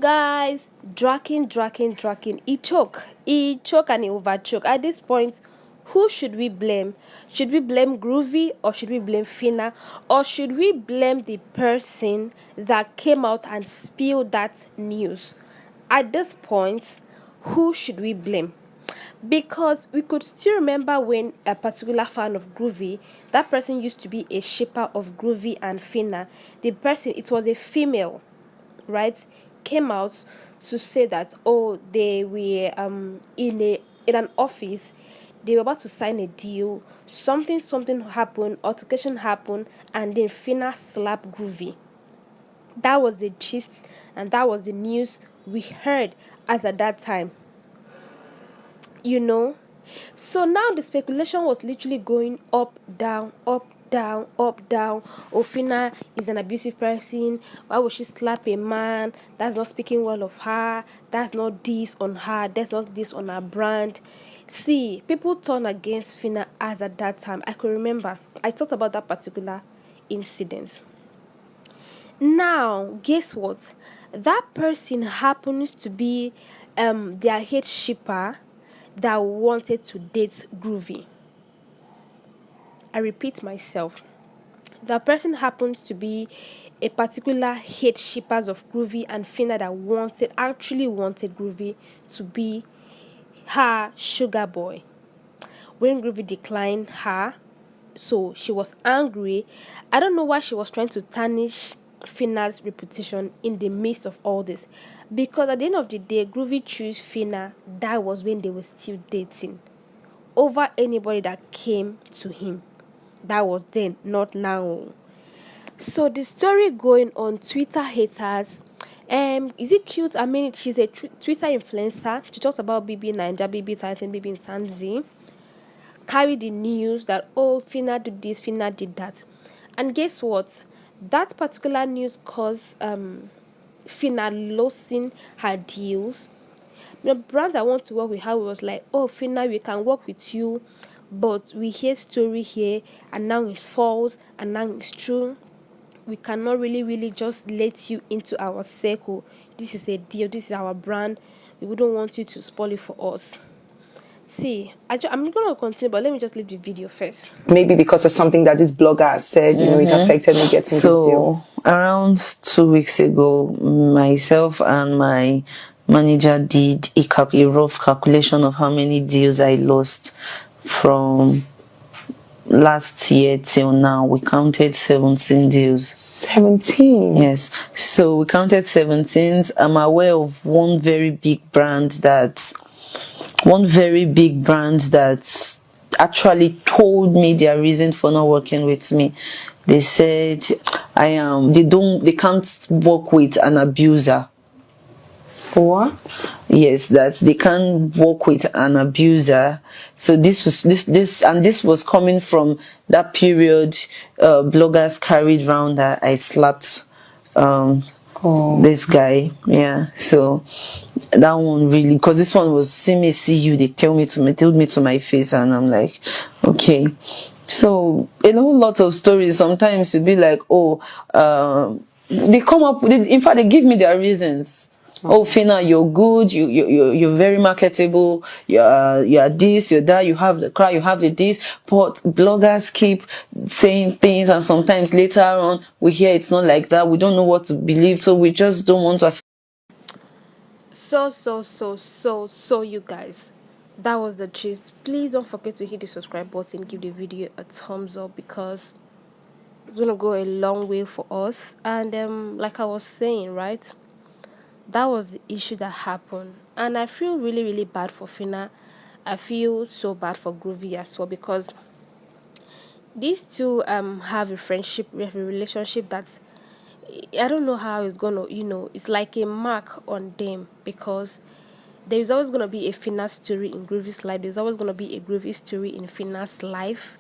Guys, draking. He choke and he overchoke. At this point, who should we blame? Should we blame Groovy or should we blame Phyna? Or should we blame the person that came out and spilled that news? At this point, who should we blame? Because we could still remember when a particular fan of Groovy, that person used to be a shipper of Groovy and Phyna. The person, it was a female, right, came out to say that, oh, they were in an office, they were about to sign a deal, something happened, altercation happened, and then Phyna slapped Groovy. That was the gist, and that was the news we heard as at that time, you know. So now the speculation was literally going up, down, up, down, up, down. Phyna is an abusive person. Why would she slap a man? That's not speaking well of her. That's not this on her. That's not this on her brand. See, people turned against Phyna as at that time. I could remember. I talked about that particular incident. Now, guess what? That person happens to be their head shipper that wanted to date Groovy. I repeat myself. That person happens to be a particular head shippers of Groovy and Phyna that actually wanted Groovy to be her sugar boy. When Groovy declined her, so she was angry. I don't know why she was trying to tarnish Phyna's reputation in the midst of all this. Because at the end of the day, Groovy chose Phyna. That was when they were still dating. Over anybody that came to him. That was then, not now. So the story going on Twitter haters. Is it cute? I mean, she's a Twitter influencer. She talks about BB Ninja, BB Titan, BB Insanzi. Carry the news that, oh, Phyna did this, Phyna did that. And guess what? That particular news caused Phyna losing her deals. The brands I want to work with her was like, oh, Phyna, we can work with you, but we hear story here, and now it's false, and now it's true. We cannot really just let you into our circle. This is a deal. This is our brand. We wouldn't want you to spoil it for us. See, I'm going to continue, but let me just leave the video first. Maybe because of something that this blogger has said, it affected me getting this deal. Around 2 weeks ago, myself and my manager did a rough calculation of how many deals I lost from last year till now. We counted 17 deals. 17? Yes. So we counted 17. I'm aware of one very big brand that actually told me their reason for not working with me. They said they can't work with an abuser. What? Yes, that they can't work with an abuser. So this was coming from that period. Bloggers carried around that I slapped this guy. Yeah. So that one really, because this one was see me see you. They told me to my face, and I'm like, okay. So lot of stories. Sometimes you'd be like, they come up. In fact, they give me their reasons. Oh, Phyna, you're good. You're very marketable. You're this, you're that. You have the car, you have the this. But bloggers keep saying things, and sometimes later on we hear it's not like that. We don't know what to believe, so we just don't want to. So, you guys, that was the gist. Please don't forget to hit the subscribe button, give the video a thumbs up, because it's gonna go a long way for us. And like I was saying, right, that was the issue that happened, and I feel really bad for Phyna. I feel so bad for Groovy as well, because these two have a friendship, we have a relationship that I don't know how it's gonna, it's like a mark on them, because there's always gonna be a Phyna story in Groovy's life. There's always gonna be a Groovy story in Phyna's life.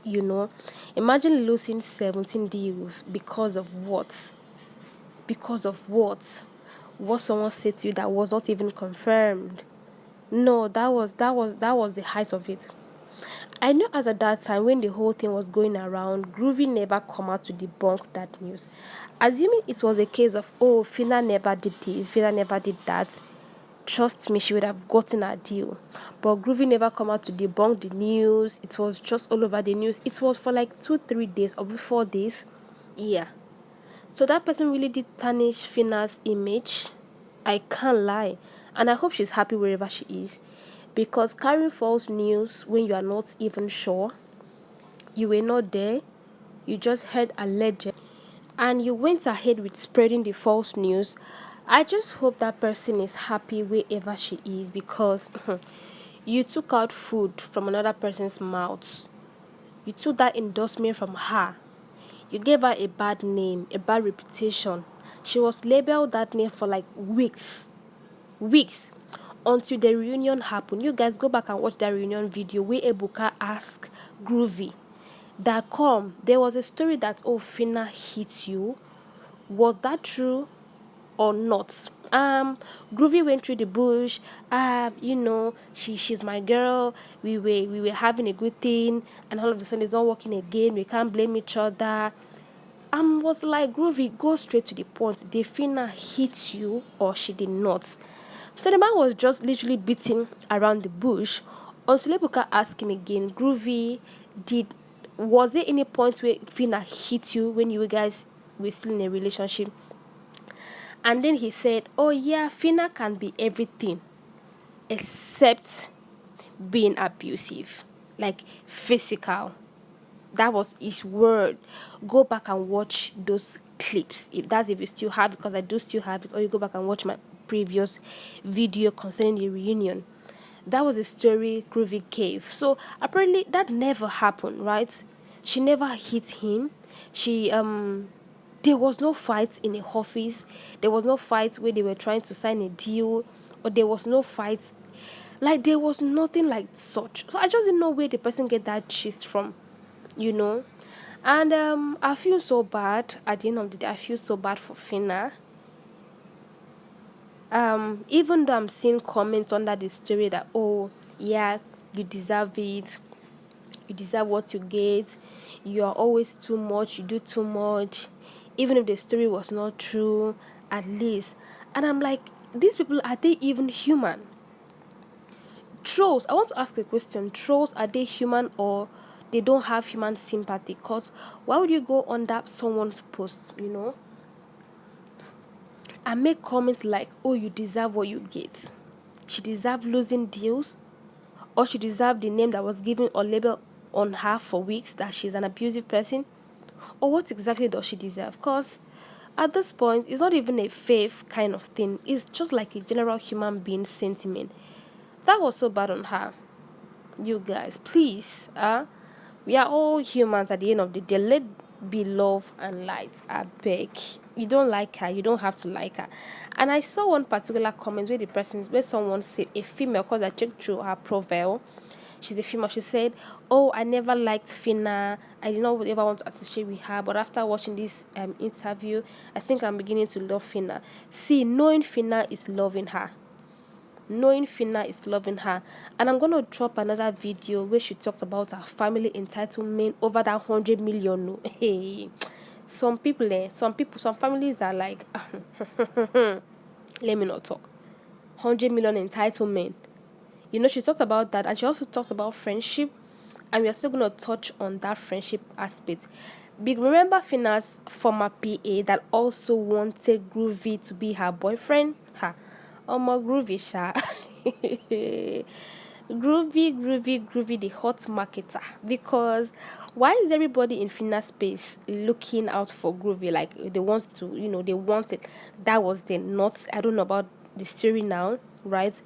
Imagine losing 17 deals because of what? Because of what? What someone said to you that was not even confirmed. No, that was the height of it. I know as at that time when the whole thing was going around, Groovy never come out to debunk that news. Assuming it was a case of, oh, Phyna never did this, Phyna never did that, trust me, she would have gotten a deal. But Groovy never come out to debunk the news. It was just all over the news. It was for like 2-3 days or 4 days. Yeah. So that person really did tarnish Phyna's image. I can't lie. And I hope she's happy wherever she is. Because carrying false news when you are not even sure, you were not there, you just heard alleged, and you went ahead with spreading the false news. I just hope that person is happy wherever she is, because you took out food from another person's mouth. You took that endorsement from her. You gave her a bad name, a bad reputation. She was labeled that name for like weeks. Weeks. Until the reunion happened. You guys go back and watch that reunion video where Ebuka asked Groovy that there was a story that, oh, Phyna hit you. Was that true or not? Groovy went through the bush. She's my girl. We were having a good thing, and all of a sudden it's not working again. We can't blame each other. Was like, Groovy, go straight to the point. Did Phyna hit you or she did not? So the man was just literally beating around the bush until Ebuka asked him again, Groovy, was there any point where Phyna hit you when you guys were still in a relationship? And then he said, oh yeah, Phyna can be everything except being abusive, like physical. That was his word. Go back and watch those clips if you still have it, because I do still have it, or you go back and watch my previous video concerning the reunion. That was a story Groovy gave. So apparently that never happened, right? She never hit him. There was no fight in the office. There was no fight where they were trying to sign a deal, or there was no fight. Like, there was nothing like such. So I just didn't know where the person get that gist from, you know. And I feel so bad. At the end of the day, I feel so bad for Phyna. Even though I'm seeing comments under the story that, oh yeah, you deserve it, you deserve what you get, you are always too much, you do too much, even if the story was not true, at least. And I'm like, these people, are they even human? Trolls, I want to ask a question. Trolls, are they human, or they don't have human sympathy? Because why would you go under someone's post, and make comments like, oh, you deserve what you get? She deserved losing deals, or she deserved the name that was given or labeled on her for weeks that she's an abusive person? Or what exactly does she deserve? Because at this point, it's not even a faith kind of thing. It's just like a general human being sentiment. That was so bad on her. You guys, please, we are all humans at the end of the day. Let be love and light. I beg. You don't like her, you don't have to like her. And I saw one particular comment where someone said, a female, because I checked through her profile, she's a female. She said, oh, I never liked Phyna, I did not ever want to associate with her, but after watching this interview, I think I'm beginning to love Phyna. See, knowing Phyna is loving her. Knowing Phyna is loving her. And I'm going to drop another video where she talked about her family entitlement over that 100 million. No. Hey, some families are like, let me not talk. 100 million entitlement. She talked about that, and she also talked about friendship, and we are still going to touch on that friendship aspect. Remember Phyna's former PA that also wanted Groovy to be her boyfriend? Groovy, sha. Groovy, the hot marketer. Because why is everybody in Phyna space looking out for Groovy? Like, they want to, they want it. That was the not. I don't know about the story now, right?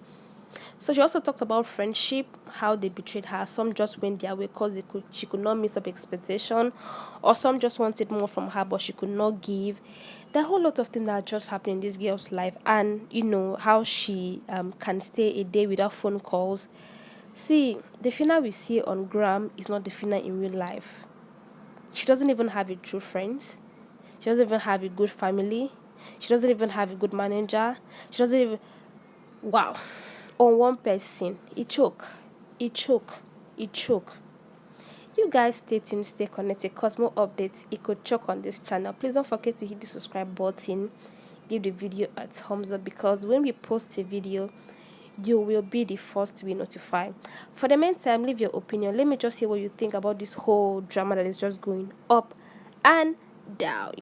So she also talked about friendship, how they betrayed her. Some just went their way because she could not meet up expectation, or some just wanted more from her but she could not give. There are a whole lot of things that just happened in this girl's life, and how she can stay a day without phone calls. See, the Phyna we see on Gram is not the Phyna in real life. She doesn't even have a true friends. She doesn't even have a good family. She doesn't even have a good manager. She doesn't even... Wow. On one person, it choke. You guys stay tuned, stay connected, cause more updates it could choke on this channel. Please don't forget to hit the subscribe button, give the video a thumbs up, because when we post a video, you will be the first to be notified. For the meantime, leave your opinion. Let me just hear what you think about this whole drama that is just going up and down.